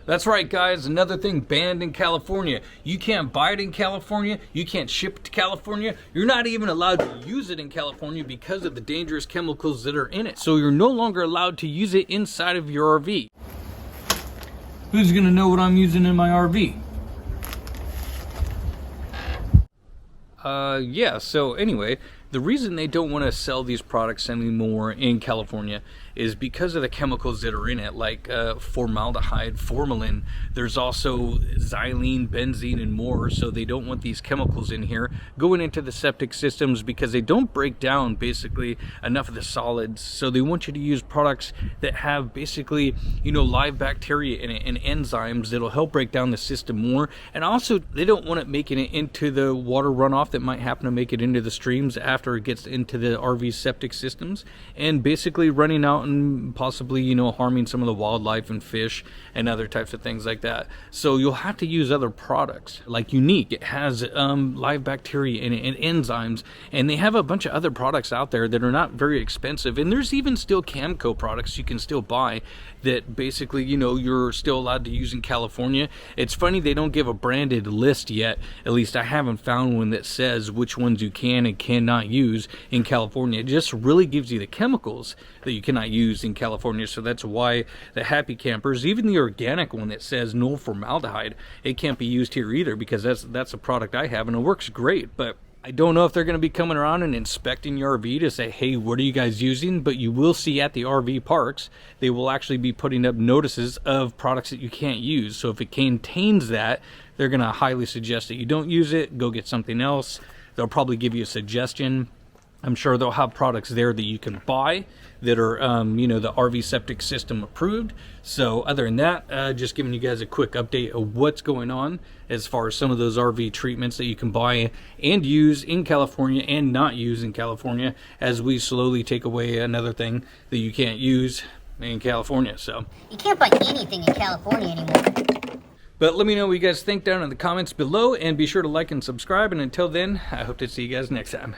That's right, guys. Another thing banned in California. You can't buy it in California. You can't ship it to California. You're not even allowed to use it in California because of the dangerous chemicals that are in it. So you're no longer allowed to use it inside of your RV. Who's gonna know what I'm using in my RV? Yeah, so anyway, the reason they don't want to sell these products anymore in California is because of the chemicals that are in it, like formaldehyde, formalin. There's also xylene, benzene, and more, so they don't want these chemicals in here going into the septic systems because they don't break down basically enough of the solids. So they want you to use products that have basically, you know, live bacteria in it and enzymes that'll help break down the system more. And also, they don't want it making it into the water runoff that might happen to make it into the streams after it gets into the RV septic systems, and basically running out and possibly, you know, harming some of the wildlife and fish and other types of things like that. So you'll have to use other products like Unique. It has live bacteria in it and enzymes, and they have a bunch of other products out there that are not very expensive. And there's even still Camco products you can still buy that basically, you know, you're still allowed to use in California. It's funny they don't give a branded list yet. At least I haven't found one that says which ones you can and cannot use in California. It just really gives you the chemicals that you cannot use in California. So that's why the Happy Campers, even the organic one that says no formaldehyde, it can't be used here either, because that's a product I have and it works great. But I don't know if they're going to be coming around and inspecting your RV to say, hey, what are you guys using? But you will see at the RV parks, they will actually be putting up notices of products that you can't use. So if it contains that, they're going to highly suggest that you don't use it. Go get something else. They'll probably give you a suggestion. I'm sure they'll have products there that you can buy that are, you know, the RV septic system approved. So other than that, just giving you guys a quick update of what's going on as far as some of those RV treatments that you can buy and use in California and not use in California, as we slowly take away another thing that you can't use in California. So you can't buy anything in California anymore. But let me know what you guys think down in the comments below, and be sure to like and subscribe. And until then, I hope to see you guys next time.